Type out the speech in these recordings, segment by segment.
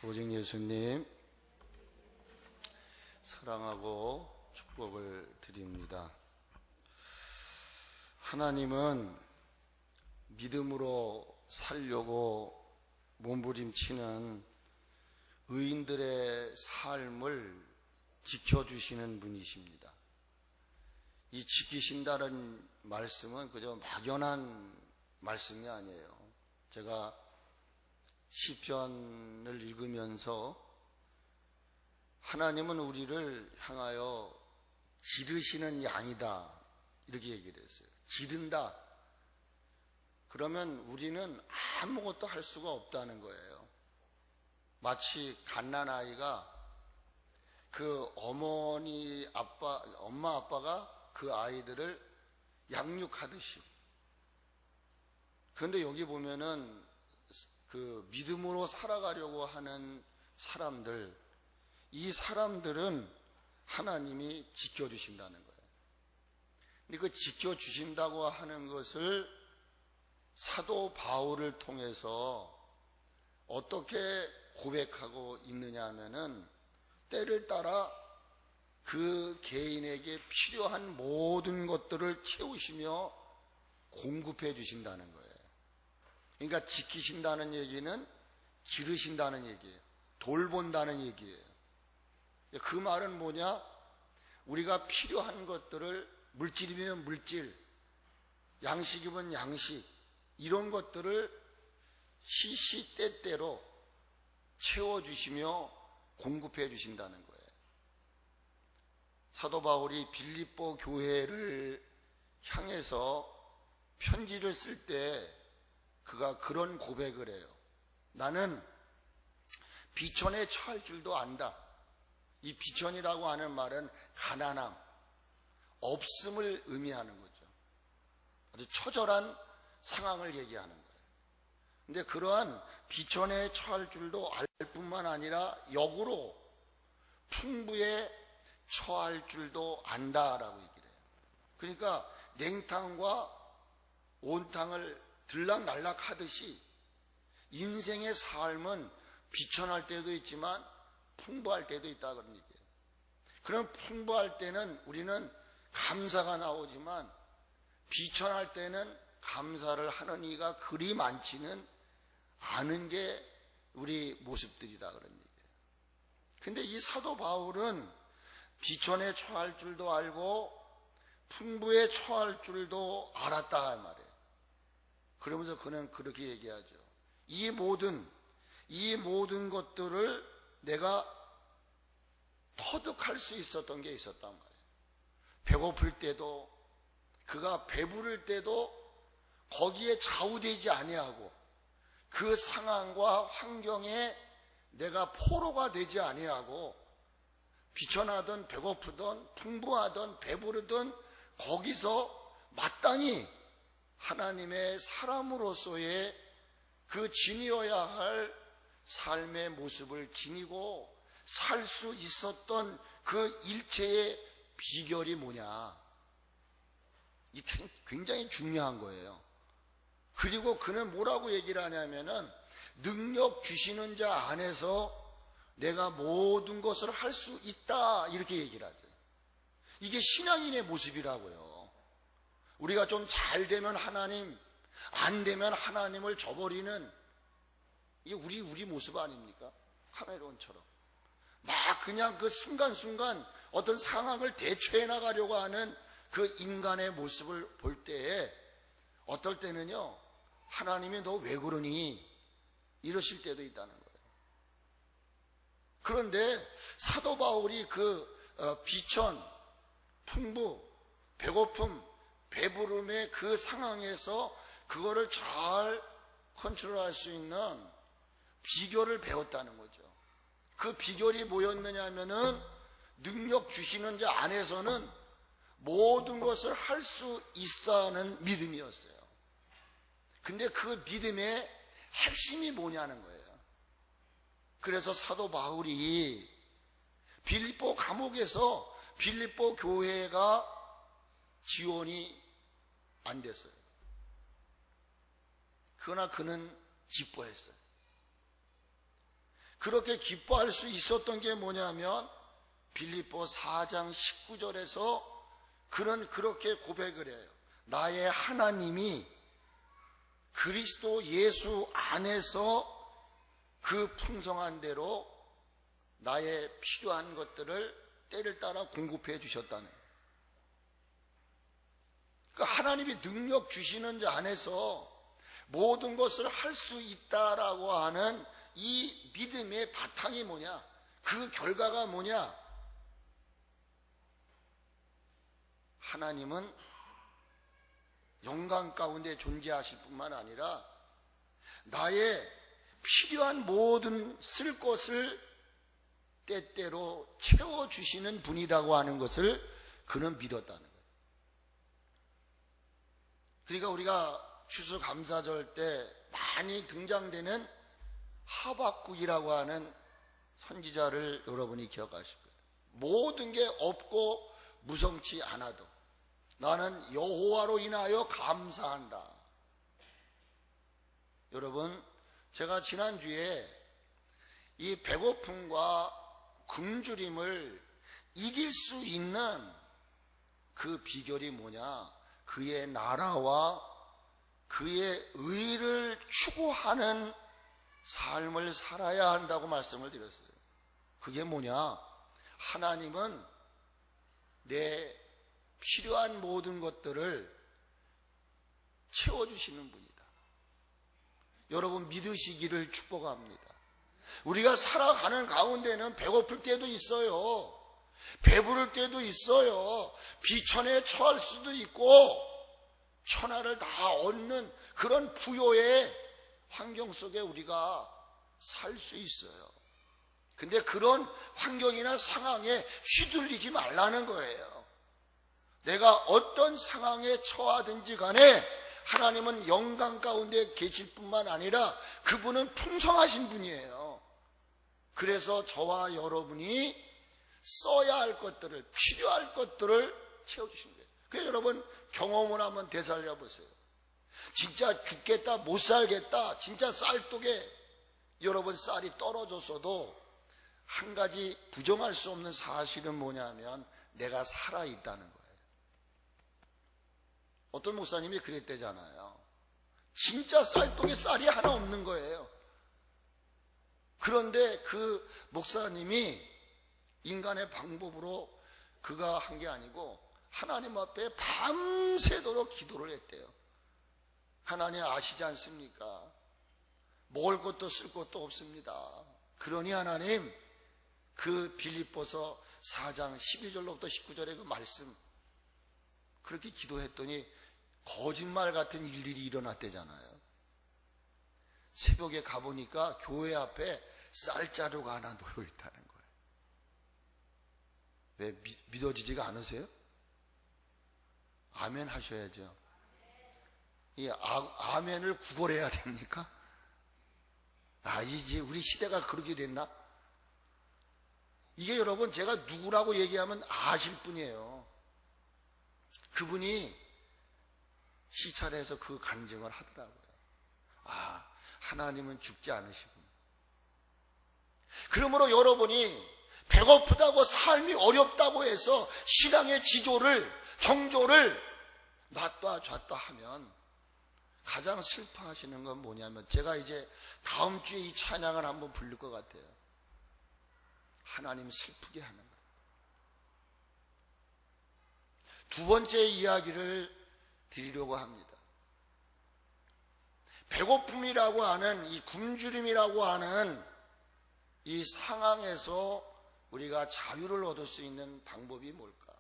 오직 예수님 사랑하고 축복을 드립니다. 하나님은 믿음으로 살려고 몸부림치는 의인들의 삶을 지켜주시는 분이십니다. 이 지키신다는 말씀은 그저 막연한 말씀이 아니에요. 제가 시편을 읽으면서 하나님은 우리를 향하여 기르시는 양이다 이렇게 얘기를 했어요. 기른다. 그러면 우리는 아무것도 할 수가 없다는 거예요. 마치 갓난아이가 그 엄마 아빠가 그 아이들을 양육하듯이. 그런데 여기 보면은 그 믿음으로 살아가려고 하는 사람들, 이 사람들은 하나님이 지켜주신다는 거예요. 근데 그 지켜주신다고 하는 것을 사도 바울을 통해서 어떻게 고백하고 있느냐 하면은 때를 따라 그 개인에게 필요한 모든 것들을 채우시며 공급해 주신다는 거예요. 그러니까 지키신다는 얘기는 기르신다는 얘기예요. 돌본다는 얘기예요. 그 말은 뭐냐? 우리가 필요한 것들을 물질이면 물질, 양식이면 양식, 이런 것들을 시시때때로 채워주시며 공급해 주신다는 거예요. 사도 바울이 빌립보 교회를 향해서 편지를 쓸 때 그가 그런 고백을 해요. 나는 비천에 처할 줄도 안다. 이 비천이라고 하는 말은 가난함, 없음을 의미하는 거죠. 아주 처절한 상황을 얘기하는 거예요. 근데 그러한 비천에 처할 줄도 알 뿐만 아니라 역으로 풍부에 처할 줄도 안다라고 얘기를 해요. 그러니까 냉탕과 온탕을 들락날락 하듯이 인생의 삶은 비천할 때도 있지만 풍부할 때도 있다 그런 얘기예요. 그럼 풍부할 때는 우리는 감사가 나오지만 비천할 때는 감사를 하는 이가 그리 많지는 않은 게 우리 모습들이다 그런 얘기예요. 근데 이 사도 바울은 비천에 처할 줄도 알고 풍부에 처할 줄도 알았다 말이에요. 그러면서 그는 그렇게 얘기하죠. 이 모든 것들을 내가 터득할 수 있었던 게 있었단 말이에요. 배고플 때도, 그가 배부를 때도 거기에 좌우되지 아니하고 그 상황과 환경에 내가 포로가 되지 아니하고 비천하든 배고프든 풍부하든 배부르든 거기서 마땅히 하나님의 사람으로서의 그 지니어야 할 삶의 모습을 지니고 살 수 있었던 그 일체의 비결이 뭐냐? 이게 굉장히 중요한 거예요. 그리고 그는 뭐라고 얘기를 하냐면은 능력 주시는 자 안에서 내가 모든 것을 할 수 있다 이렇게 얘기를 하죠. 이게 신앙인의 모습이라고요. 우리가 좀 잘 되면 하나님, 안 되면 하나님을 저버리는 이게 우리 모습 아닙니까? 카메론처럼 막 그냥 그 순간순간 어떤 상황을 대처해 나가려고 하는 그 인간의 모습을 볼 때에 어떨 때는요, 하나님이 너 왜 그러니? 이러실 때도 있다는 거예요. 그런데 사도 바울이 그 비천, 풍부, 배고픔, 배부름의 그 상황에서 그거를 잘 컨트롤할 수 있는 비결을 배웠다는 거죠. 그 비결이 뭐였느냐 하면은 능력 주시는 자 안에서는 모든 것을 할 수 있어 하는 믿음이었어요. 근데 그 믿음의 핵심이 뭐냐는 거예요. 그래서 사도 바울이 빌립보 감옥에서 빌립보 교회가 지원이 안 됐어요. 그러나 그는 기뻐했어요. 그렇게 기뻐할 수 있었던 게 뭐냐면 빌립보 4장 19절에서 그는 그렇게 고백을 해요. 나의 하나님이 그리스도 예수 안에서 그 풍성한 대로 나의 필요한 것들을 때를 따라 공급해 주셨다는 거예요. 그러니까 하나님이 능력 주시는 자 안에서 모든 것을 할 수 있다라고 하는 이 믿음의 바탕이 뭐냐? 그 결과가 뭐냐? 하나님은 영광 가운데 존재하실 뿐만 아니라 나의 필요한 모든 쓸 것을 때때로 채워주시는 분이라고 하는 것을 그는 믿었다는 거예요. 그러니까 우리가 추수감사절 때 많이 등장되는 하박국이라고 하는 선지자를 여러분이 기억하실 거예요. 모든 게 없고 무성치 않아도 나는 여호와로 인하여 감사한다. 여러분, 제가 지난주에 이 배고픔과 굶주림을 이길 수 있는 그 비결이 뭐냐? 그의 나라와 그의 의를 추구하는 삶을 살아야 한다고 말씀을 드렸어요. 그게 뭐냐? 하나님은 내 필요한 모든 것들을 채워주시는 분이다. 여러분 믿으시기를 축복합니다. 우리가 살아가는 가운데는 배고플 때도 있어요. 배부를 때도 있어요. 비천에 처할 수도 있고 천하를 다 얻는 그런 부요의 환경 속에 우리가 살 수 있어요. 근데 그런 환경이나 상황에 휘둘리지 말라는 거예요. 내가 어떤 상황에 처하든지 간에 하나님은 영광 가운데 계실 뿐만 아니라 그분은 풍성하신 분이에요. 그래서 저와 여러분이 써야 할 것들을, 필요할 것들을 채워주신 거예요. 그래서 여러분 경험을 한번 되살려 보세요. 진짜 죽겠다, 못 살겠다, 진짜 쌀독에 여러분 쌀이 떨어졌어도 한 가지 부정할 수 없는 사실은 뭐냐면 내가 살아있다는 거예요. 어떤 목사님이 그랬대잖아요. 진짜 쌀독에 쌀이 하나 없는 거예요. 그런데 그 목사님이 인간의 방법으로 그가 한 게 아니고 하나님 앞에 밤새도록 기도를 했대요. 하나님 아시지 않습니까? 먹을 것도 쓸 것도 없습니다. 그러니 하나님 그 빌립보서 4장 12절로부터 19절의 그 말씀 그렇게 기도했더니 거짓말 같은 일들이 일어났대잖아요. 새벽에 가보니까 교회 앞에 쌀자루가 하나 놓여있다는 거예요. 왜 믿어지지가 않으세요? 아멘 하셔야죠. 이 아멘을 구걸해야 됩니까? 이제 우리 시대가 그렇게 됐나? 이게 여러분 제가 누구라고 얘기하면 아실 분이에요. 그분이 시찰해서 그 간증을 하더라고요. 하나님은 죽지 않으시구나. 그러므로 여러분이 배고프다고 삶이 어렵다고 해서 신앙의 지조를 정조를 놨다 줬다 하면 가장 슬퍼하시는 건 뭐냐면 제가 이제 다음 주에 이 찬양을 한번 부를 것 같아요. 하나님 슬프게 하는 거예요. 두 번째 이야기를 드리려고 합니다. 배고픔이라고 하는 이 굶주림이라고 하는 이 상황에서 우리가 자유를 얻을 수 있는 방법이 뭘까?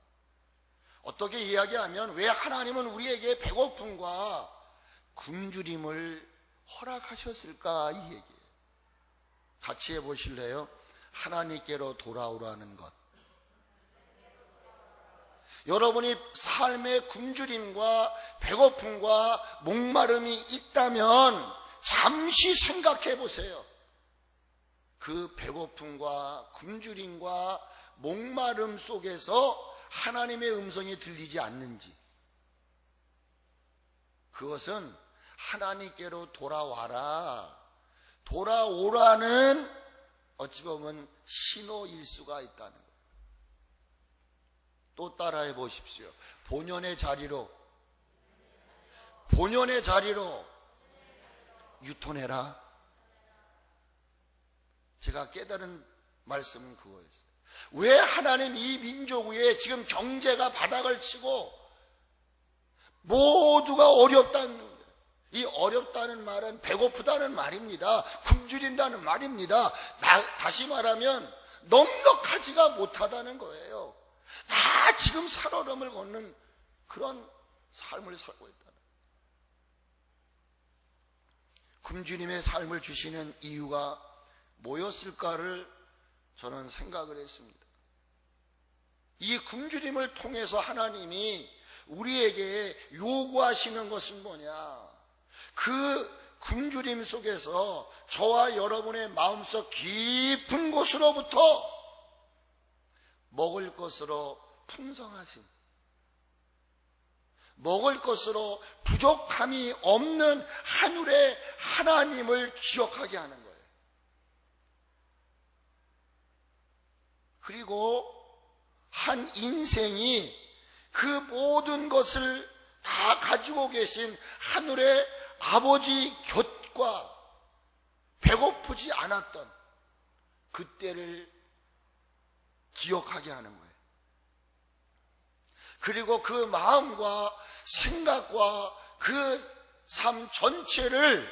어떻게 이야기하면 왜 하나님은 우리에게 배고픔과 굶주림을 허락하셨을까? 이 얘기예요. 같이 해보실래요? 하나님께로 돌아오라는 것. 여러분이 삶의 굶주림과 배고픔과 목마름이 있다면 잠시 생각해 보세요. 그 배고픔과 굶주림과 목마름 속에서 하나님의 음성이 들리지 않는지, 그것은 하나님께로 돌아와라, 돌아오라는 어찌 보면 신호일 수가 있다는 거예요. 또 따라해 보십시오. 본연의 자리로 유턴해라. 제가 깨달은 말씀은 그거였어요. 왜 하나님 이 민족 위에 지금 경제가 바닥을 치고 모두가 어렵다는 거예요. 이 어렵다는 말은 배고프다는 말입니다. 굶주린다는 말입니다. 다시 말하면 넉넉하지가 못하다는 거예요. 다 지금 살얼음을 걷는 그런 삶을 살고 있다. 굶주림의 삶을 주시는 이유가 뭐였을까를 저는 생각을 했습니다. 이 굶주림을 통해서 하나님이 우리에게 요구하시는 것은 뭐냐? 그 굶주림 속에서 저와 여러분의 마음속 깊은 곳으로부터 먹을 것으로 풍성하신, 먹을 것으로 부족함이 없는 하늘의 하나님을 기억하게 하는 거예요. 그리고 한 인생이 그 모든 것을 다 가지고 계신 하늘의 아버지 곁과 배고프지 않았던 그때를 기억하게 하는 거예요. 그리고 그 마음과 생각과 그 삶 전체를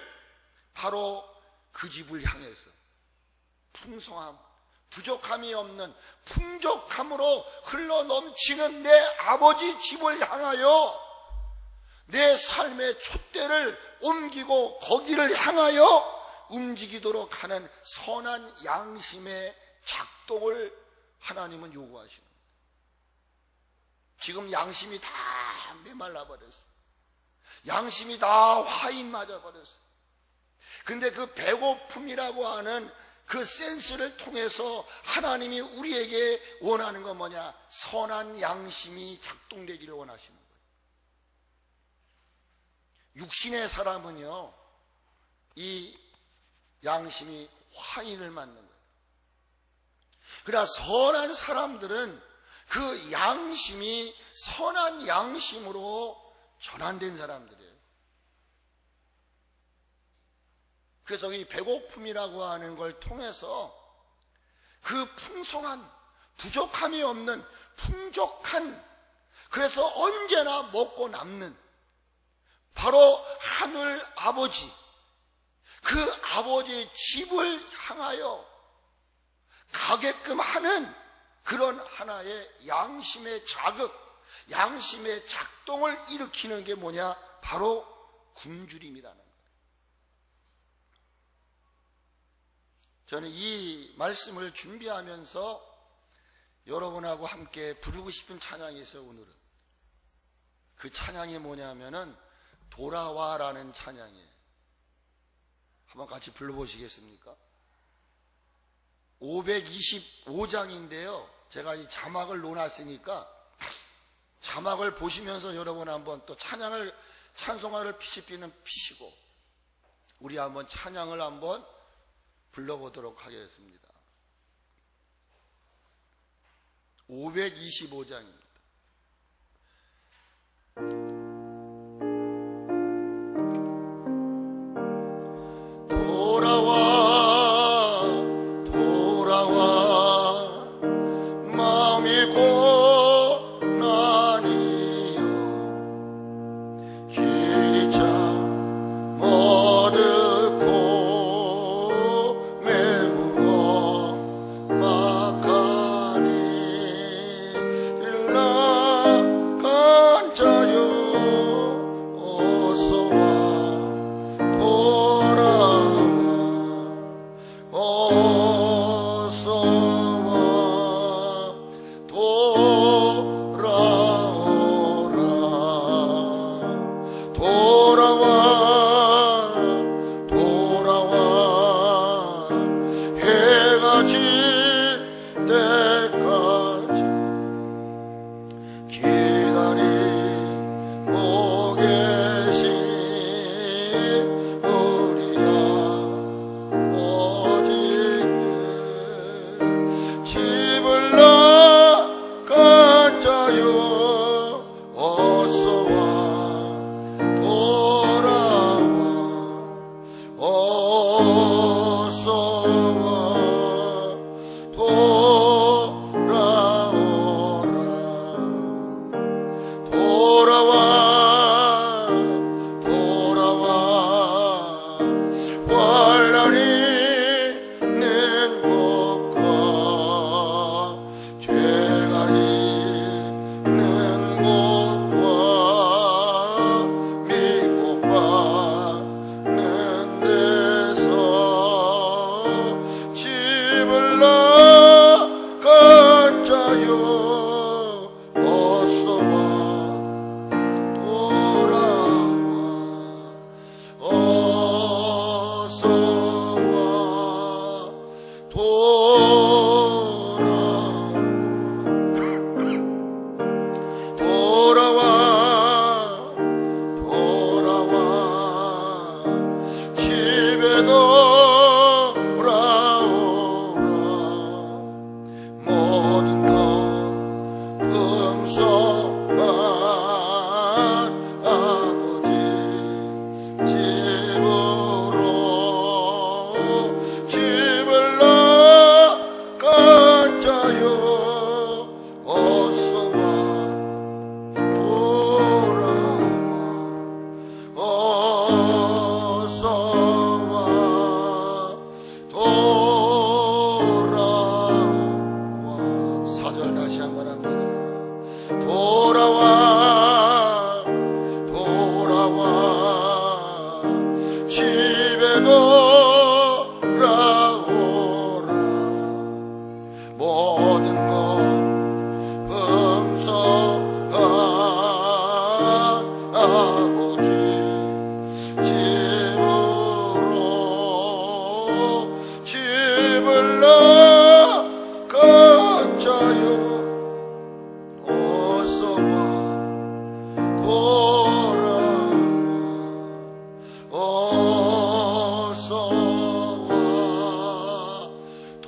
바로 그 집을 향해서 풍성함, 부족함이 없는 풍족함으로 흘러넘치는 내 아버지 집을 향하여 내 삶의 촛대를 옮기고 거기를 향하여 움직이도록 하는 선한 양심의 작동을 하나님은 요구하시는 거예요. 지금 양심이 다 메말라 버렸어. 양심이 다 화인 맞아 버렸어. 근데 그 배고픔이라고 하는 그 센스를 통해서 하나님이 우리에게 원하는 건 뭐냐? 선한 양심이 작동되기를 원하시는 거예요. 육신의 사람은요, 이 양심이 화인을 맞는 거예요. 그러나 선한 사람들은 그 양심이 선한 양심으로 전환된 사람들이에요. 그래서 이 배고픔이라고 하는 걸 통해서 그 풍성한, 부족함이 없는 풍족한, 그래서 언제나 먹고 남는 바로 하늘 아버지, 그 아버지의 집을 향하여 가게끔 하는 그런 하나의 양심의 자극, 양심의 작동을 일으키는 게 뭐냐? 바로 굶주림이라는 거예요. 저는 이 말씀을 준비하면서 여러분하고 함께 부르고 싶은 찬양이 있어요. 오늘은 그 찬양이 뭐냐면은 돌아와라는 찬양이에요. 한번 같이 불러보시겠습니까? 525장인데요 제가 이 자막을 놓아놨으니까 자막을 보시면서 여러분 한번 또 찬송가를 피시피는 피시고 우리 한번 찬양을 한번 불러보도록 하겠습니다. 525장입니다.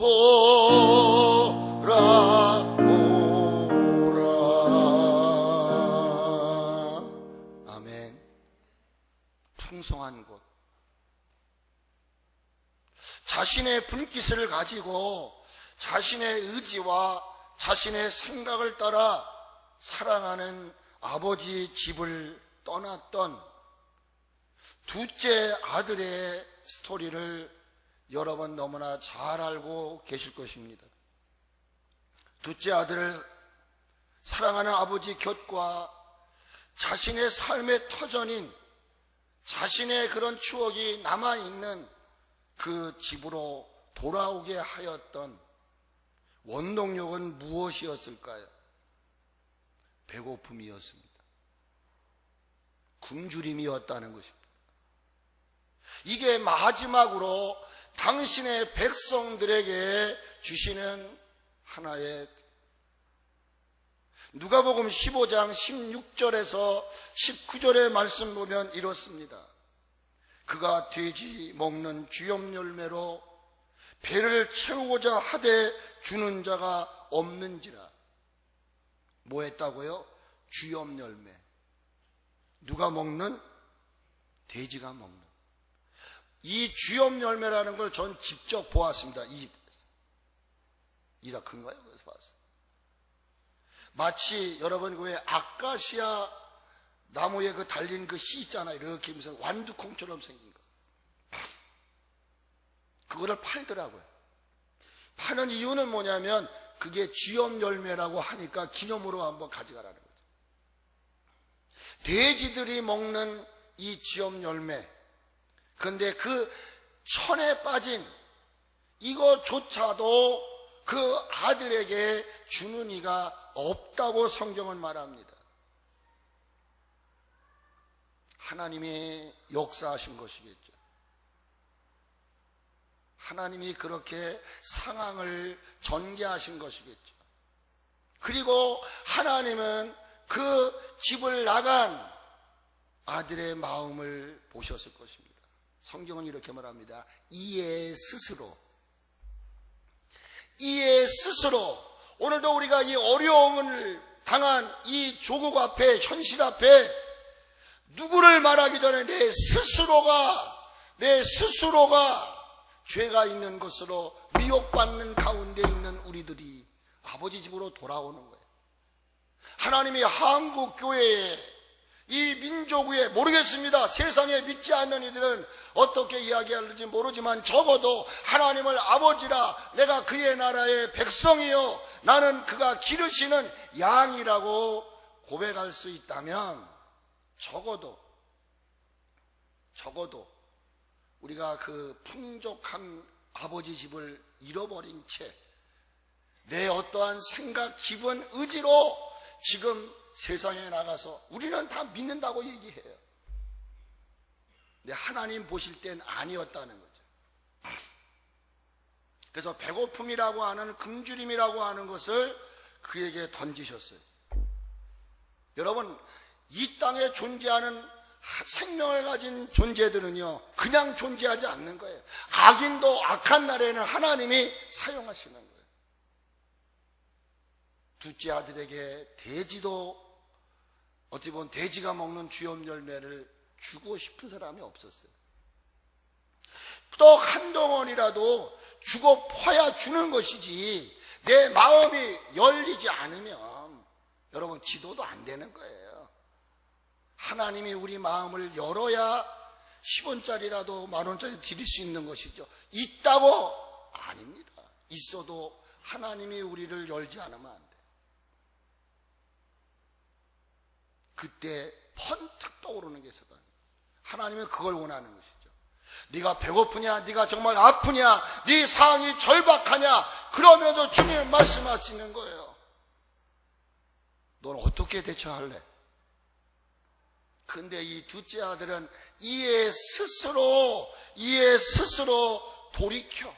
돌아오라. 아멘. 풍성한 곳, 자신의 분깃을 가지고 자신의 의지와 자신의 생각을 따라 사랑하는 아버지 집을 떠났던 둘째 아들의 스토리를 여러분 너무나 잘 알고 계실 것입니다. 둘째 아들을 사랑하는 아버지 곁과 자신의 삶의 터전인 자신의 그런 추억이 남아있는 그 집으로 돌아오게 하였던 원동력은 무엇이었을까요? 배고픔이었습니다. 굶주림이었다는 것입니다. 이게 마지막으로 당신의 백성들에게 주시는 하나의, 누가복음 15장 16절에서 19절의 말씀 보면 이렇습니다. 그가 돼지 먹는 주염 열매로 배를 채우고자 하되 주는 자가 없는지라. 뭐 했다고요? 주염 열매. 누가 먹는? 돼지가 먹는. 이 주염 열매라는 걸 전 직접 보았습니다. 이라크인가요? 그래서 봤어요. 마치 여러분 왜 아카시아 나무에 그 달린 그 씨 있잖아요. 이렇게 하면서 완두콩처럼 생긴 거. 그거를 팔더라고요. 파는 이유는 뭐냐면 그게 주염 열매라고 하니까 기념으로 한번 가져가라는 거죠. 돼지들이 먹는 이 주염 열매. 그런데 그 천에 빠진 이거조차도 그 아들에게 주는 이가 없다고 성경은 말합니다. 하나님이 역사하신 것이겠죠. 하나님이 그렇게 상황을 전개하신 것이겠죠. 그리고 하나님은 그 집을 나간 아들의 마음을 보셨을 것입니다. 성경은 이렇게 말합니다. 이에 스스로 오늘도 우리가 이 어려움을 당한 이 조국 앞에, 현실 앞에 누구를 말하기 전에 내 스스로가 죄가 있는 것으로 미혹받는 가운데 있는 우리들이 아버지 집으로 돌아오는 거예요. 하나님이 한국 교회에, 이 민족 위에, 모르겠습니다. 세상에 믿지 않는 이들은 어떻게 이야기할지 모르지만 적어도 하나님을 아버지라, 내가 그의 나라의 백성이요, 나는 그가 기르시는 양이라고 고백할 수 있다면 적어도 우리가 그 풍족한 아버지 집을 잃어버린 채 내 어떠한 생각, 기분, 의지로 지금 세상에 나가서 우리는 다 믿는다고 얘기해요. 근데 하나님 보실 땐 아니었다는 거죠. 그래서 배고픔이라고 하는, 굶주림이라고 하는 것을 그에게 던지셨어요. 여러분, 이 땅에 존재하는 생명을 가진 존재들은요, 그냥 존재하지 않는 거예요. 악인도 악한 날에는 하나님이 사용하시는 거예요. 둘째 아들에게 돼지도, 어찌 보면 돼지가 먹는 주염 열매를 주고 싶은 사람이 없었어요. 떡 한 덩어리라도 주고 퍼야 주는 것이지, 내 마음이 열리지 않으면 여러분 지도도 안 되는 거예요. 하나님이 우리 마음을 열어야 10원짜리라도 만원짜리 드릴 수 있는 것이죠. 있다고? 아닙니다. 있어도 하나님이 우리를 열지 않으면 안 돼요. 그때 번뜩 떠오르는 게 있었다. 하나님은 그걸 원하는 것이죠. 네가 배고프냐, 네가 정말 아프냐, 네 상황이 절박하냐, 그러면서 주님 말씀하시는 거예요. 넌 어떻게 대처할래? 근데 이 둘째 아들은 이에 스스로 돌이켜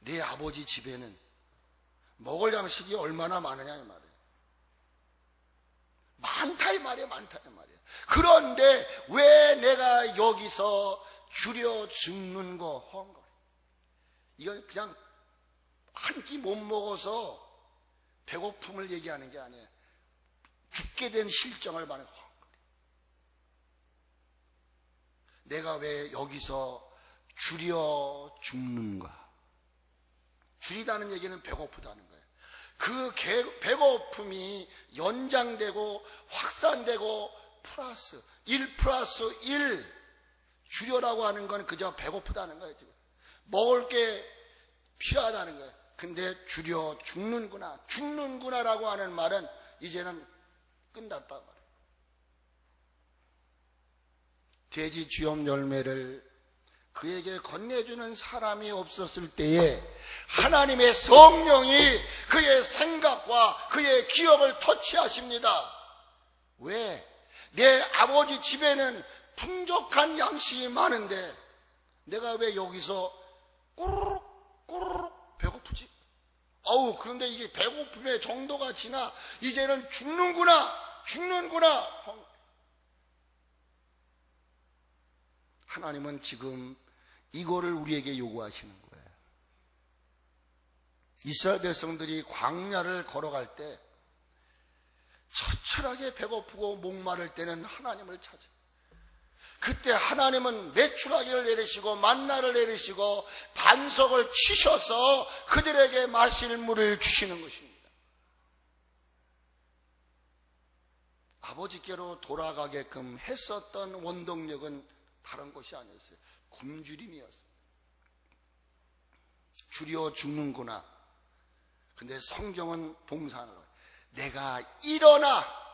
내 아버지 집에는 먹을 양식이 얼마나 많으냐 이 말이에요. 많다 이 말이에요. 많다 이 말이에요. 그런데 왜 내가 여기서 줄여 죽는 거 헝거리. 이건 그냥 한 끼 못 먹어서 배고픔을 얘기하는 게 아니에요. 죽게 된 실정을 말하는 헝거리. 내가 왜 여기서 줄여 죽는가. 줄이다는 얘기는 배고프다는 거예요. 그 배고픔이 연장되고 확산되고 플러스 1 플러스 1 줄여라고 하는 건 그저 배고프다는 거예요. 지금 먹을 게 필요하다는 거예요. 근데 줄여 죽는구나라고 하는 말은 이제는 끝났단 말이에요. 돼지 주염 열매를 그에게 건네주는 사람이 없었을 때에 하나님의 성령이 그의 생각과 그의 기억을 터치하십니다. 왜? 내 아버지 집에는 풍족한 양식이 많은데 내가 왜 여기서 꼬르륵 배고프지? 그런데 이게 배고픔의 정도가 지나 이제는 죽는구나. 하나님은 지금 이거를 우리에게 요구하시는 거예요. 이스라엘 백성들이 광야를 걸어갈 때 처철하게 배고프고 목마를 때는 하나님을 찾아. 그때 하나님은 메추라기를 내리시고 만나를 내리시고 반석을 치셔서 그들에게 마실 물을 주시는 것입니다. 아버지께로 돌아가게끔 했었던 원동력은 다른 것이 아니었어요. 굶주림이었습니다. 줄여 죽는구나. 근데 성경은 동사를 내가 일어나.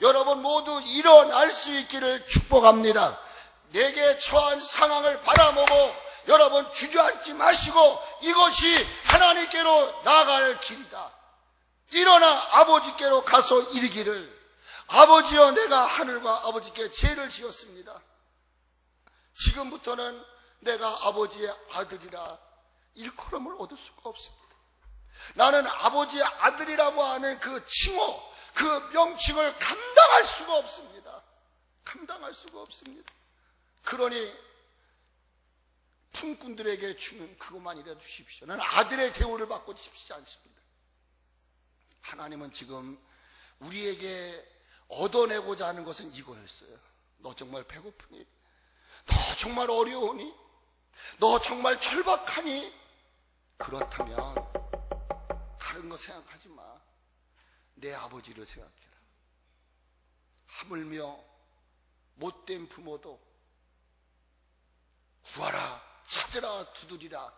여러분 모두 일어날 수 있기를 축복합니다. 내게 처한 상황을 바라보고 여러분 주저앉지 마시고 이것이 하나님께로 나아갈 길이다. 일어나 아버지께로 가서 이르기를 아버지여 내가 하늘과 아버지께 죄를 지었습니다. 지금부터는 내가 아버지의 아들이라 일컬음을 얻을 수가 없습니다. 나는 아버지의 아들이라고 하는 그 칭호, 그 명칭을 감당할 수가 없습니다. 감당할 수가 없습니다. 그러니 품꾼들에게 주는 그것만이라도 주십시오. 나는 아들의 대우를 받고 싶지 않습니다. 하나님은 지금 우리에게 얻어내고자 하는 것은 이거였어요. 너 정말 배고프니? 너 정말 어려우니? 너 정말 절박하니? 그렇다면 다른 거 생각하지 마. 내 아버지를 생각해라. 하물며 못된 부모도 구하라, 찾으라, 두드리라.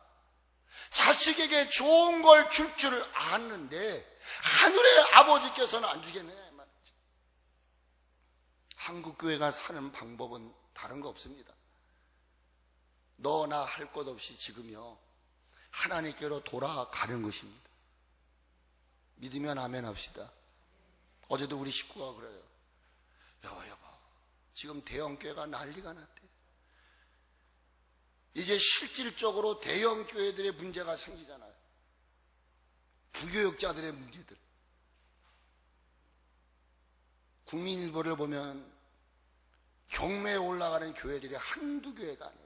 자식에게 좋은 걸 줄 줄 아는데 하늘의 아버지께서는 안 주겠느냐 이 말이죠. 한국교회가 사는 방법은 다른 거 없습니다. 너나 할 것 없이 지금요 하나님께로 돌아가는 것입니다. 믿으면 아멘 합시다. 어제도 우리 식구가 그래요. 여보 지금 대형교회가 난리가 났대. 이제 실질적으로 대형교회들의 문제가 생기잖아요. 부교육자들의 문제들. 국민일보를 보면 경매에 올라가는 교회들이 한두 교회가 아니죠.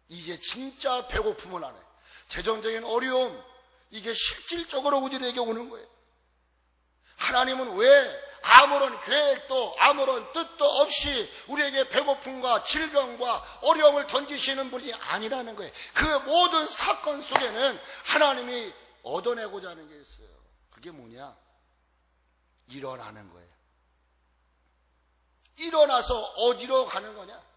이제 진짜 배고픔을 안 해. 재정적인 어려움, 이게 실질적으로 우리에게 오는 거예요. 하나님은 왜 아무런 계획도 아무런 뜻도 없이 우리에게 배고픔과 질병과 어려움을 던지시는 분이 아니라는 거예요. 그 모든 사건 속에는 하나님이 얻어내고자 하는 게 있어요. 그게 뭐냐? 일어나는 거예요. 일어나서 어디로 가는 거냐?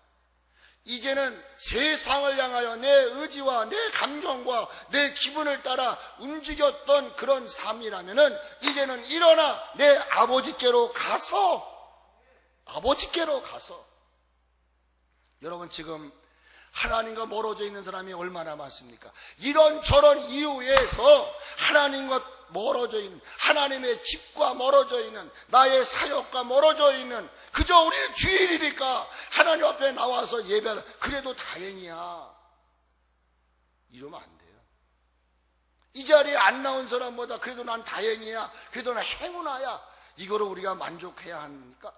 이제는 세상을 향하여 내 의지와 내 감정과 내 기분을 따라 움직였던 그런 삶이라면은 이제는 일어나 내 아버지께로 가서 여러분 지금 하나님과 멀어져 있는 사람이 얼마나 많습니까? 이런저런 이유에서 하나님과 멀어져 있는, 하나님의 집과 멀어져 있는, 나의 사역과 멀어져 있는, 그저 우리는 주일이니까 하나님 앞에 나와서 예배하는, 그래도 다행이야. 이러면 안 돼요. 이 자리에 안 나온 사람보다 그래도 난 다행이야, 그래도 난 행운아야, 이거로 우리가 만족해야 합니까?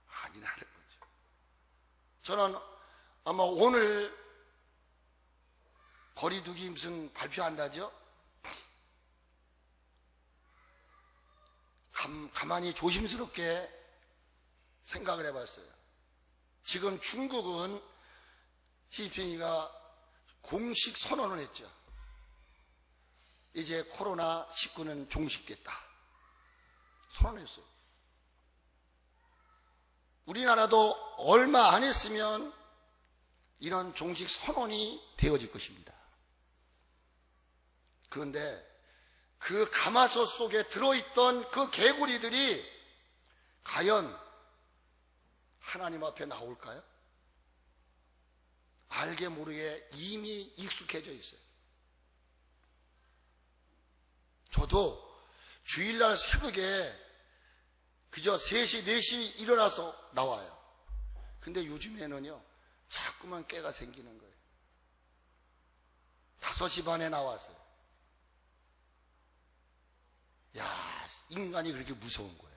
아니라는 거죠. 저는 아마 오늘 거리두기 무슨 발표한다죠? 가만히 조심스럽게 생각을 해봤어요. 지금 중국은 시진핑이가 공식 선언을 했죠. 이제 코로나19는 종식됐다. 선언했어요. 우리나라도 얼마 안 했으면 이런 종식 선언이 되어질 것입니다. 그런데 그 가마솥 속에 들어있던 그 개구리들이 과연 하나님 앞에 나올까요? 알게 모르게 이미 익숙해져 있어요. 저도 주일날 새벽에 그저 3시, 4시 일어나서 나와요. 근데 요즘에는요, 자꾸만 깨가 생기는 거예요. 5시 반에 나왔어요. 야, 인간이 그렇게 무서운 거예요.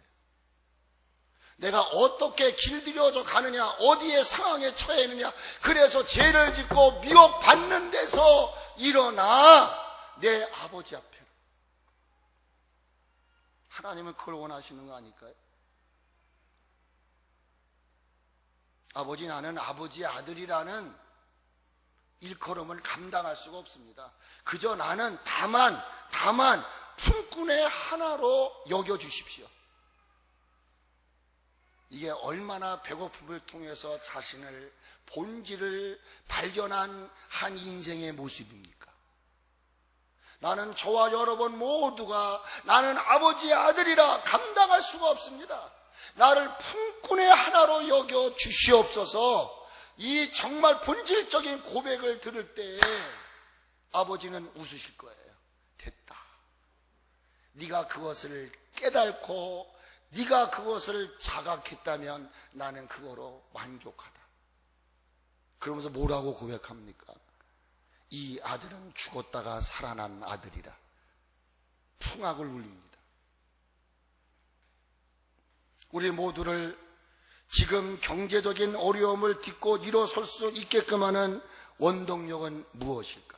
내가 어떻게 길들여져 가느냐, 어디에 상황에 처해 있느냐, 그래서 죄를 짓고 미혹받는 데서 일어나 내 아버지 앞에. 하나님은 그걸 원하시는 거 아닐까요? 아버지, 나는 아버지의 아들이라는 일컬음을 감당할 수가 없습니다. 그저 나는 다만 품꾼의 하나로 여겨주십시오. 이게 얼마나 배고픔을 통해서 자신을 본질을 발견한 한 인생의 모습입니까? 나는 저와 여러분 모두가 나는 아버지의 아들이라 감당할 수가 없습니다. 나를 품꾼의 하나로 여겨 주시옵소서. 이 정말 본질적인 고백을 들을 때에 아버지는 웃으실 거예요. 됐다. 네가 그것을 깨닫고 네가 그것을 자각했다면 나는 그거로 만족하다. 그러면서 뭐라고 고백합니까? 이 아들은 죽었다가 살아난 아들이라. 풍악을 울립니다. 우리 모두를 지금 경제적인 어려움을 딛고 일어설 수 있게끔 하는 원동력은 무엇일까?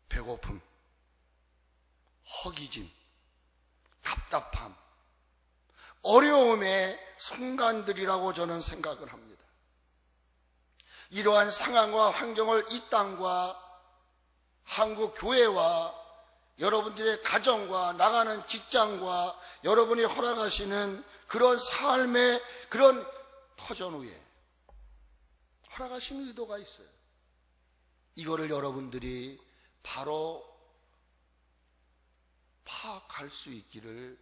배고픔, 허기짐, 답답함, 어려움의 순간들이라고 저는 생각을 합니다. 이러한 상황과 환경을 이 땅과 한국 교회와 여러분들의 가정과 나가는 직장과 여러분이 허락하시는 그런 삶의 그런 터전 위에 허락하시는 의도가 있어요. 이거를 여러분들이 바로 파악할 수 있기를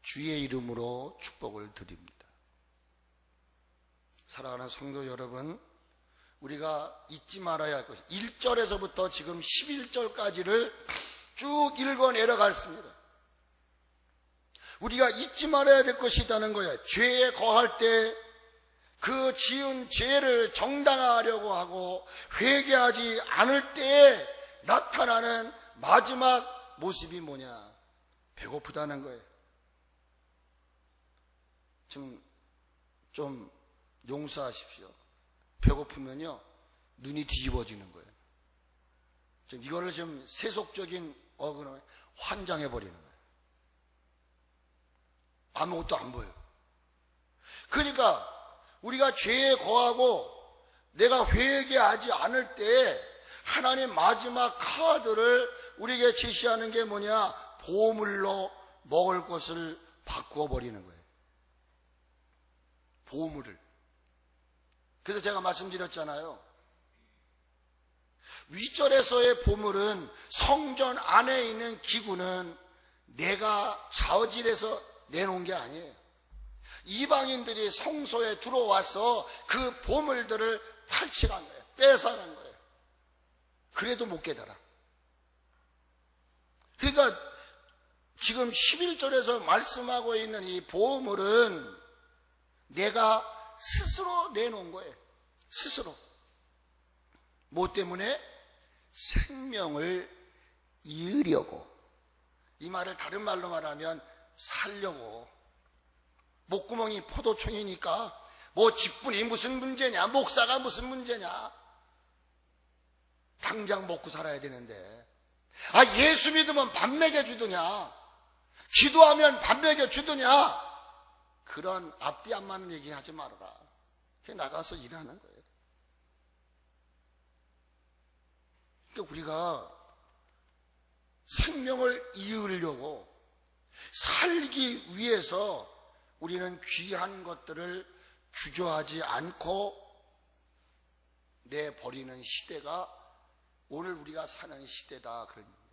주의 이름으로 축복을 드립니다. 사랑하는 성도 여러분, 우리가 잊지 말아야 할 것이 1절에서부터 지금 11절까지를 쭉 읽어 내려갔습니다. 우리가 잊지 말아야 될 것이 있다는 거예요. 죄에 거할 때 그 지은 죄를 정당화하려고 하고 회개하지 않을 때에 나타나는 마지막 모습이 뭐냐? 배고프다는 거예요. 좀 용서하십시오. 배고프면요, 눈이 뒤집어지는 거예요. 이거를 좀 세속적인 어근을 환장해버리는 거예요. 아무것도 안 보여요. 그러니까 우리가 죄에 거하고 내가 회개하지 않을 때 하나님 마지막 카드를 우리에게 제시하는 게 뭐냐? 보물로 먹을 것을 바꾸어 버리는 거예요. 보물을. 그래서 제가 말씀드렸잖아요. 윗절에서의 보물은 성전 안에 있는 기구는 내가 자어질해서 내놓은 게 아니에요. 이방인들이 성소에 들어와서 그 보물들을 탈취한 거예요. 뺏어간 거예요. 그래도 못 깨달아. 그러니까 지금 11절에서 말씀하고 있는 이 보물은 내가 스스로 내놓은 거예요. 스스로. 뭐 때문에? 생명을 이으려고, 이 말을 다른 말로 말하면 살려고. 목구멍이 포도청이니까 뭐 직분이 무슨 문제냐, 목사가 무슨 문제냐, 당장 먹고 살아야 되는데, 예수 믿으면 밥 먹여주더냐, 기도하면 밥 먹여주더냐, 그런 앞뒤 안 맞는 얘기 하지 말아라. 그냥 나가서 일하는 거예요. 그러니까 우리가 생명을 이으려고, 살기 위해서 우리는 귀한 것들을 주저하지 않고 내버리는 시대가 오늘 우리가 사는 시대다, 그런 얘기예요.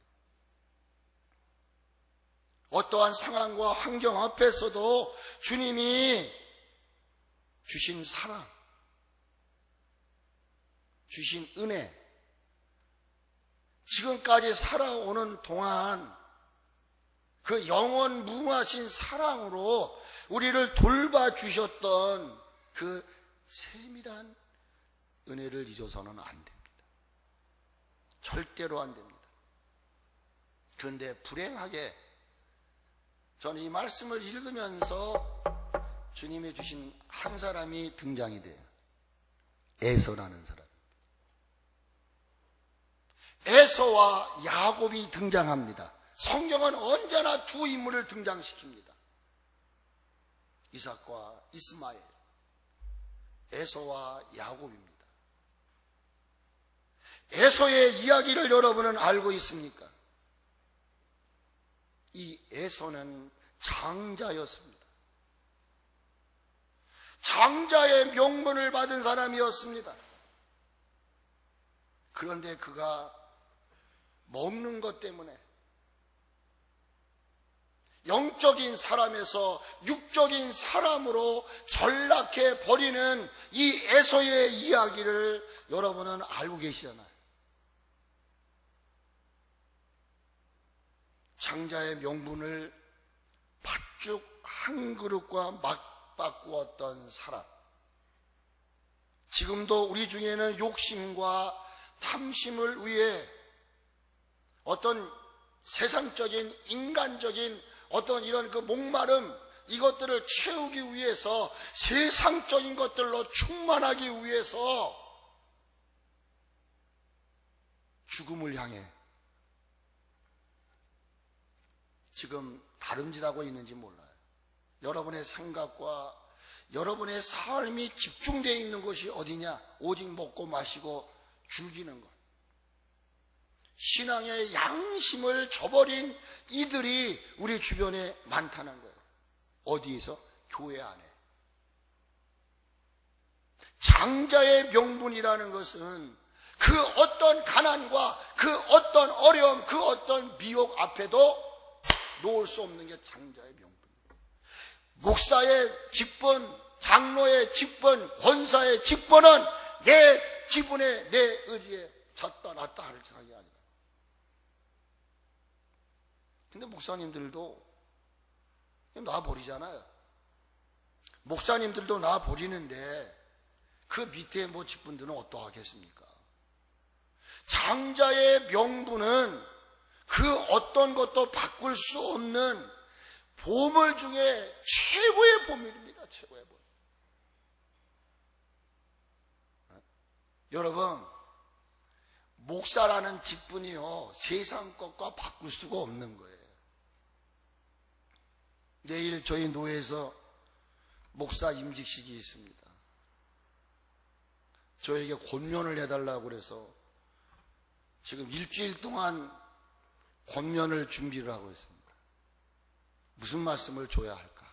어떠한 상황과 환경 앞에서도 주님이 주신 사랑, 주신 은혜, 지금까지 살아오는 동안 그 영원 무궁하신 사랑으로 우리를 돌봐주셨던 그 세밀한 은혜를 잊어서는 안 됩니다. 절대로 안 됩니다. 그런데 불행하게 저는 이 말씀을 읽으면서 주님이 주신 한 사람이 등장이 돼요. 에서라는 사람. 에서와 야곱이 등장합니다. 성경은 언제나 두 인물을 등장시킵니다. 이삭과 이스마엘, 에서와 야곱입니다. 에서의 이야기를 여러분은 알고 있습니까? 이 에서는 장자였습니다. 장자의 명분을 받은 사람이었습니다. 그런데 그가 먹는 것 때문에 영적인 사람에서 육적인 사람으로 전락해 버리는 이 에서의 이야기를 여러분은 알고 계시잖아요. 장자의 명분을 팥죽 한 그릇과 맞바꾸었던 사람. 지금도 우리 중에는 욕심과 탐심을 위해 어떤 세상적인 인간적인 어떤 이런 그 목마름, 이것들을 채우기 위해서, 세상적인 것들로 충만하기 위해서 죽음을 향해 지금 다름질하고 있는지 몰라요. 여러분의 생각과 여러분의 삶이 집중되어 있는 것이 어디냐? 오직 먹고 마시고 즐기는 것. 신앙의 양심을 저버린 이들이 우리 주변에 많다는 거예요. 어디에서? 교회 안에. 장자의 명분이라는 것은 그 어떤 가난과 그 어떤 어려움, 그 어떤 미혹 앞에도 놓을 수 없는 게 장자의 명분입니다. 목사의 직분, 장로의 직분, 권사의 직분은 내 지분에, 내 의지에 졌다 놨다 할 생각이 아니라. 근데 목사님들도 놔버리잖아요. 목사님들도 놔버리는데 그 밑에 뭐 직분들은 어떠하겠습니까? 장자의 명분은 그 어떤 것도 바꿀 수 없는 보물 중에 최고의 보물입니다. 최고의 보물. 여러분, 목사라는 직분이요, 세상 것과 바꿀 수가 없는 거예요. 내일 저희 노회에서 목사 임직식이 있습니다. 저에게 권면을 해달라고 그래서 지금 일주일 동안 권면을 준비를 하고 있습니다. 무슨 말씀을 줘야 할까?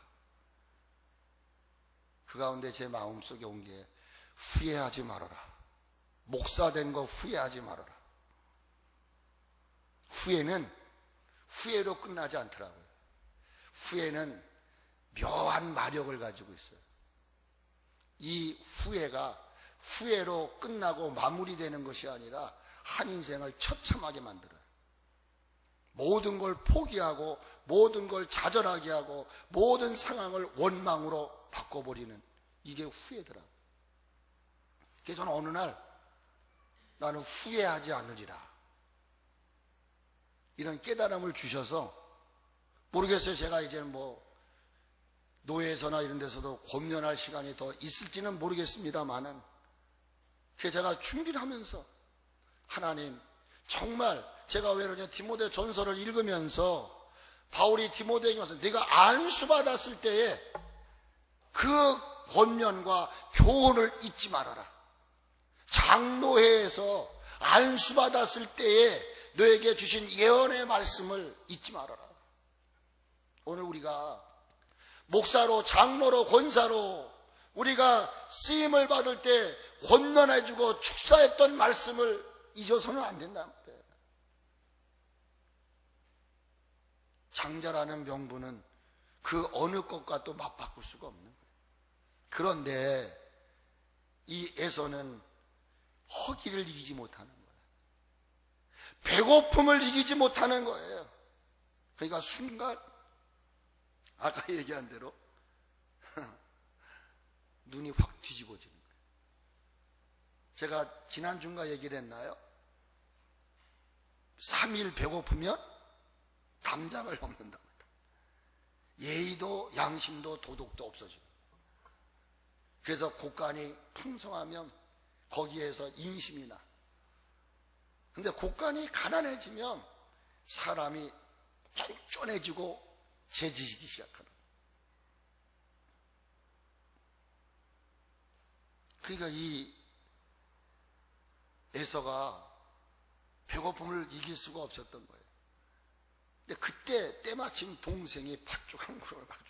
그 가운데 제 마음속에 온 게 후회하지 말아라. 목사 된 거 후회하지 말아라. 후회는 후회로 끝나지 않더라고요. 후회는 묘한 마력을 가지고 있어요. 이 후회가 후회로 끝나고 마무리되는 것이 아니라 한 인생을 처참하게 만들어요. 모든 걸 포기하고 모든 걸 좌절하게 하고 모든 상황을 원망으로 바꿔버리는, 이게 후회더라고요. 그래서 저는 어느 날 나는 후회하지 않으리라. 이런 깨달음을 주셔서 모르겠어요. 제가 이제 노예에서나 이런 데서도 권면할 시간이 더 있을지는 모르겠습니다만은 제가 준비를 하면서 하나님 정말 제가 왜 그러냐 디모데 전서를 읽으면서 바울이 디모데에게 와서 네가 안수받았을 때에 그 권면과 교훈을 잊지 말아라. 장로회에서 안수받았을 때에 너에게 주신 예언의 말씀을 잊지 말아라. 오늘 우리가 목사로 장로로 권사로 우리가 쓰임을 받을 때 권면해주고 축사했던 말씀을 잊어서는 안 된단 말이에요. 장자라는 명분은 그 어느 것과 또 맞바꿀 수가 없는 거예요. 그런데 이 에서는 허기를 이기지 못하는 거예요. 배고픔을 이기지 못하는 거예요. 그러니까 순간 아까 얘기한 대로 눈이 확 뒤집어지는 거예요. 제가 지난주인가 얘기를 했나요? 3일 배고프면 담장을 넘는답니다. 예의도 양심도 도덕도 없어지고, 그래서 곳간이 풍성하면 거기에서 인심이 나. 근데 곳간이 가난해지면 사람이 쫀쫀해지고 재지기 시작하는. 그러니까 이 에서가 배고픔을 이길 수가 없었던 거예요. 근데 그때 때마침 동생이 팥죽 한 그릇을 가지고,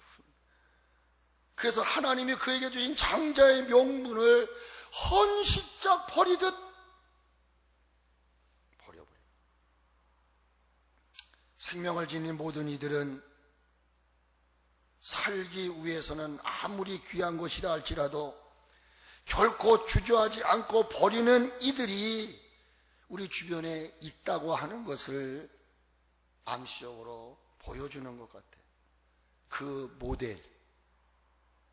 그래서 하나님이 그에게 주신 장자의 명분을 헌신짝 버리듯 버려버려. 생명을 지닌 모든 이들은 살기 위해서는 아무리 귀한 것이라 할지라도 결코 주저하지 않고 버리는 이들이 우리 주변에 있다고 하는 것을 암시적으로 보여주는 것 같아요. 그 모델,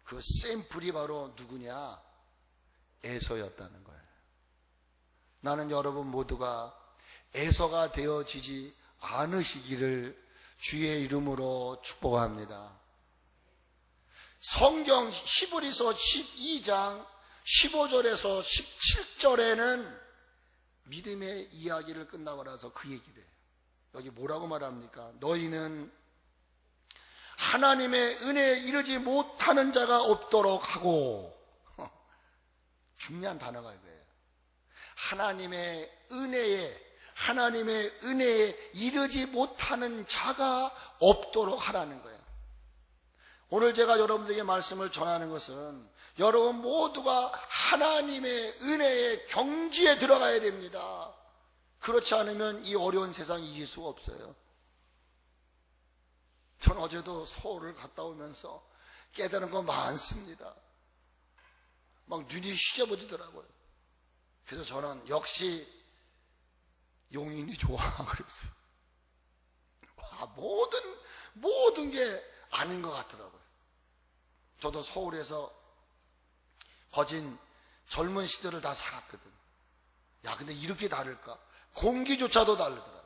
그 샘플이 바로 누구냐? 에서였다는 거예요. 나는 여러분 모두가 에서가 되어지지 않으시기를 주의 이름으로 축복합니다. 성경 히브리서 12장 15절에서 17절에는 믿음의 이야기를 끝나고 나서 그 얘기를 해요. 여기 뭐라고 말합니까? 너희는 하나님의 은혜에 이르지 못하는 자가 없도록 하고, 중요한 단어가 이거예요. 하나님의 은혜에 이르지 못하는 자가 없도록 하라는 거예요. 오늘 제가 여러분들에게 말씀을 전하는 것은 여러분 모두가 하나님의 은혜의 경지에 들어가야 됩니다. 그렇지 않으면 이 어려운 세상 이길 수가 없어요. 전 어제도 서울을 갔다 오면서 깨달은 거 많습니다. 막 눈이 휘저어지더라고요. 그래서 저는 역시 용인이 좋아 그랬어요. 와, 모든 게 아닌 것 같더라고요. 저도 서울에서 거진 젊은 시대를 다 살았거든요. 야, 근데 이렇게 다를까? 공기조차도 다르더라고요.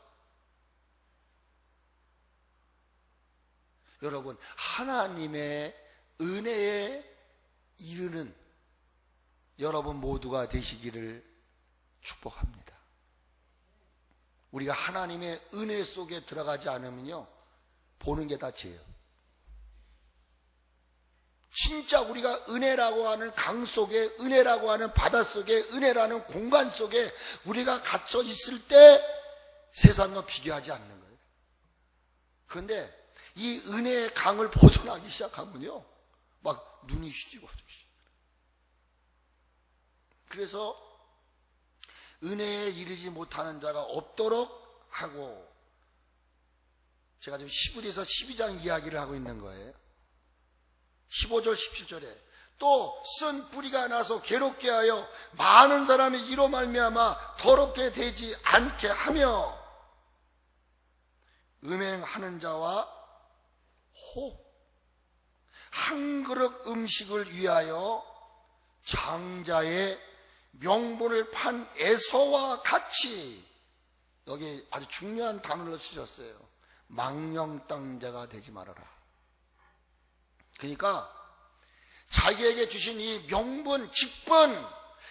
여러분, 하나님의 은혜에 이르는 여러분 모두가 되시기를 축복합니다. 우리가 하나님의 은혜 속에 들어가지 않으면요, 보는 게 다 죄예요. 진짜 우리가 은혜라고 하는 강 속에, 은혜라고 하는 바다 속에, 은혜라는 공간 속에 우리가 갇혀 있을 때 세상과 비교하지 않는 거예요. 그런데 이 은혜의 강을 벗어나기 시작하면요, 막 눈이 휘지고져. 그래서 은혜에 이르지 못하는 자가 없도록 하고, 제가 지금 히브리서 12장 이야기를 하고 있는 거예요. 15절 17절에 또 쓴 뿌리가 나서 괴롭게 하여 많은 사람이 이로 말미암아 더럽게 되지 않게 하며, 음행하는 자와 한 그릇 음식을 위하여 장자의 명분을 판 에서와 같이, 여기 아주 중요한 단어를 쓰셨어요. 망령땅자가 되지 말아라. 그러니까 자기에게 주신 이 명분, 직분,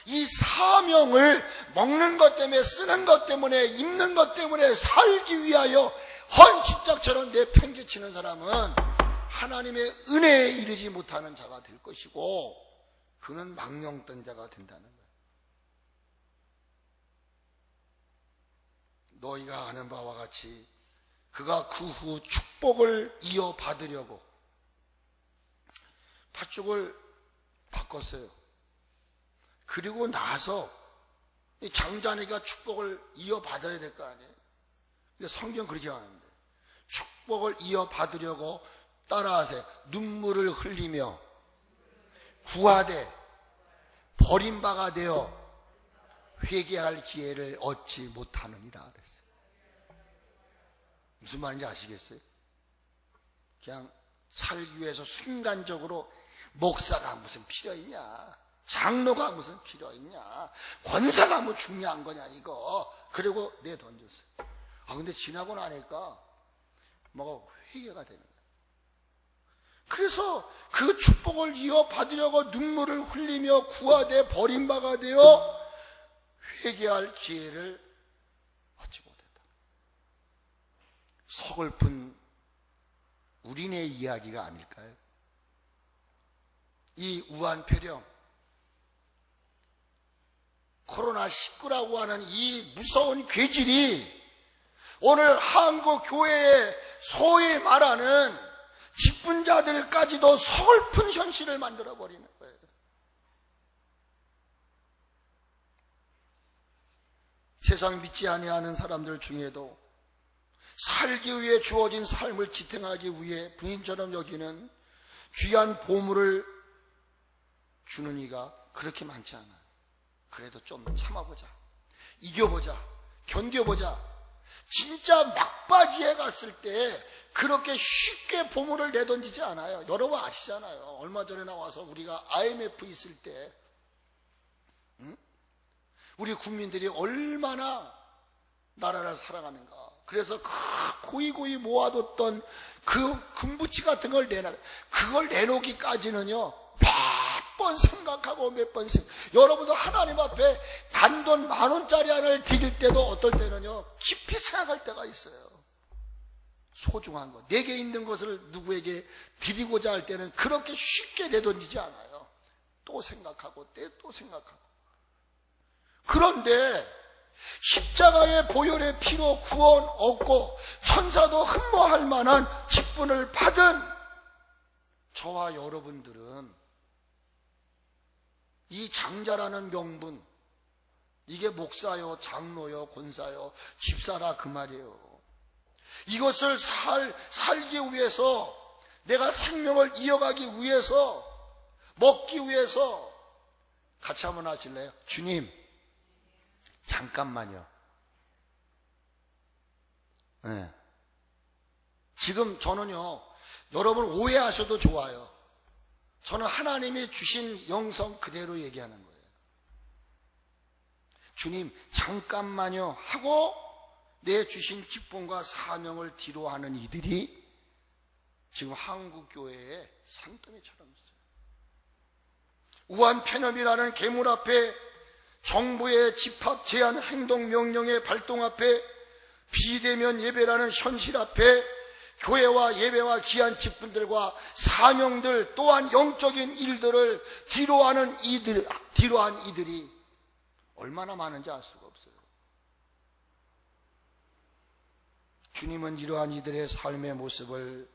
이 사명을 먹는 것 때문에, 쓰는 것 때문에, 입는 것 때문에 살기 위하여 헌 집작처럼 내팽개치는 사람은 하나님의 은혜에 이르지 못하는 자가 될 것이고, 그는 망령된 자가 된다는 거예요. 너희가 아는 바와 같이 그가 그 후 축복을 이어받으려고 팥죽을 바꿨어요. 그리고 나서 이 장자니가 축복을 이어받아야 될 거 아니에요. 근데 성경 그렇게 하는데, 축복을 이어받으려고 따라하세요. 눈물을 흘리며 구하되 버림바가 되어 회개할 기회를 얻지 못하느니라 그랬어요. 무슨 말인지 아시겠어요? 그냥 살기 위해서 순간적으로 목사가 무슨 필요 있냐, 장로가 무슨 필요 있냐, 권사가 뭐 중요한 거냐 이거, 그리고 내던졌어요. 근데 지나고 나니까 뭐가 회개가 되는 거예요. 그래서 그 축복을 이어받으려고 눈물을 흘리며 구하되 버림바가 되어 회개할 기회를 얻지 못했다. 서글픈 우리네 이야기가 아닐까요? 이 우한폐렴, 코로나19라고 하는 이 무서운 괴질이 오늘 한국 교회에 소위 말하는 직분자들까지도 서글픈 현실을 만들어버리는 거예요. 세상 믿지 아니하는 사람들 중에도 살기 위해 주어진 삶을 지탱하기 위해 부인처럼 여기는 귀한 보물을 주는 이가 그렇게 많지 않아요. 그래도 좀 참아보자, 이겨보자, 견뎌보자. 진짜 막바지에 갔을 때 그렇게 쉽게 보물을 내던지지 않아요. 여러분 아시잖아요. 얼마 전에 나와서 우리가 IMF 있을 때 우리 국민들이 얼마나 나라를 사랑하는가. 그래서 고이고이 모아뒀던 그 금부치 같은 걸 그걸 내놓기까지는요, 몇 번 생각하고 몇 번 여러분도 하나님 앞에 단돈 10,000원짜리 하나를 드릴 때도 어떨 때는요, 깊이 생각할 때가 있어요. 소중한 것, 내게 있는 것을 누구에게 드리고자 할 때는 그렇게 쉽게 내던지지 않아요. 또 생각하고 또 생각하고. 그런데 십자가의 보혈의 피로 구원 얻고 천사도 흠모할 만한 직분을 받은 저와 여러분들은 이 장자라는 명분, 이게 목사요, 장로요, 권사요, 집사라 그 말이에요. 이것을 살기 위해서, 내가 생명을 이어가기 위해서, 먹기 위해서 같이 한번 하실래요? 주님, 잠깐만요. 네. 지금 저는요, 여러분 오해하셔도 좋아요. 저는 하나님이 주신 영성 그대로 얘기하는 거예요. 주님, 잠깐만요 하고 내 주신 직분과 사명을 뒤로하는 이들이 지금 한국교회에 산더미처럼 있어요. 우한폐렴이라는 괴물 앞에, 정부의 집합 제한 행동 명령의 발동 앞에, 비대면 예배라는 현실 앞에 교회와 예배와 귀한 직분들과 사명들, 또한 영적인 일들을 뒤로한 이들이 얼마나 많은지 알 수가 없어요. 주님은 이러한 이들의 삶의 모습을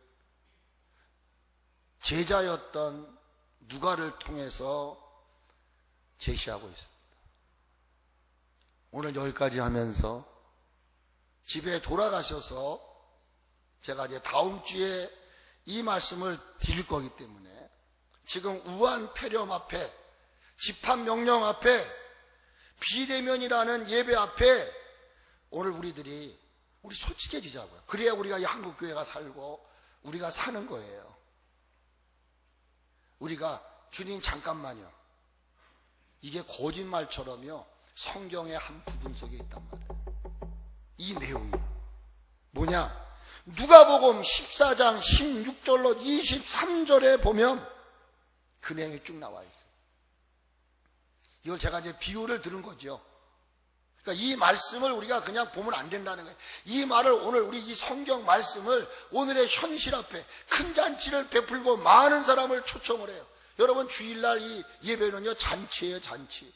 제자였던 누가를 통해서 제시하고 있습니다. 오늘 여기까지 하면서 집에 돌아가셔서 제가 이제 다음 주에 이 말씀을 드릴 거기 때문에 지금 우한폐렴 앞에, 집합명령 앞에, 비대면이라는 예배 앞에 오늘 우리 솔직해지자고요. 그래야 우리가 이 한국교회가 살고 우리가 사는 거예요. 우리가 주님 잠깐만요, 이게 거짓말처럼요 성경의 한 부분 속에 있단 말이에요. 이 내용이 뭐냐? 누가복음 14장 16절로 23절에 보면 그 내용이 쭉 나와 있어요. 이걸 제가 이제 비유를 들은 거죠. 그러니까 이 말씀을 우리가 그냥 보면 안 된다는 거예요. 이 말을 오늘 우리 이 성경 말씀을 오늘의 현실 앞에 큰 잔치를 베풀고 많은 사람을 초청을 해요. 여러분, 주일날 이 예배는요, 잔치예요, 잔치.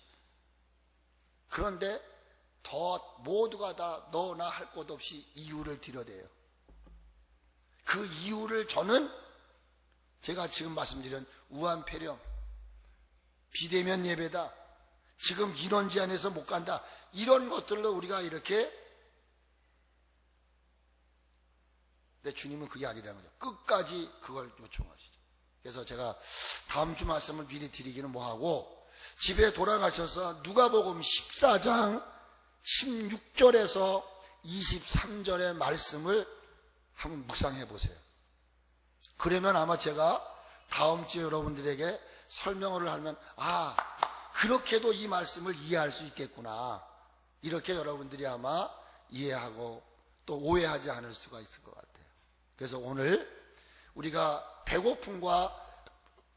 그런데 더 모두가 다 너나 할 것 없이 이유를 드려대요. 그 이유를 저는 제가 지금 말씀드린 우한폐렴, 비대면 예배다, 지금 인원제 안에서 못 간다, 이런 것들로 우리가 이렇게, 근데 주님은 그게 아니라는 거죠. 끝까지 그걸 요청하시죠. 그래서 제가 다음 주 말씀을 미리 드리기는 뭐하고, 집에 돌아가셔서 누가복음 14장 16절에서 23절의 말씀을 한번 묵상해 보세요. 그러면 아마 제가 다음 주에 여러분들에게 설명을 하면, 아, 그렇게도 이 말씀을 이해할 수 있겠구나, 이렇게 여러분들이 아마 이해하고 또 오해하지 않을 수가 있을 것 같아요. 그래서 오늘 우리가 배고픔과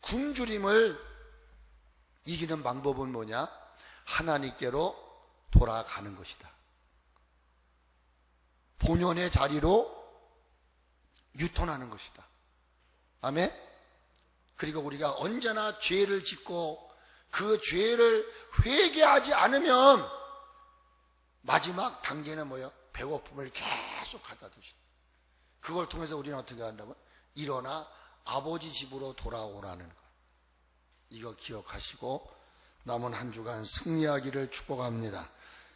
굶주림을 이기는 방법은 뭐냐? 하나님께로 돌아가는 것이다. 본연의 자리로 유턴하는 것이다. 아멘? 그리고 우리가 언제나 죄를 짓고 그 죄를 회개하지 않으면 마지막 단계는 뭐예요? 배고픔을 계속 갖다 두신다. 그걸 통해서 우리는 어떻게 한다고? 일어나 아버지 집으로 돌아오라는 것. 이거 기억하시고 남은 한 주간 승리하기를 축복합니다.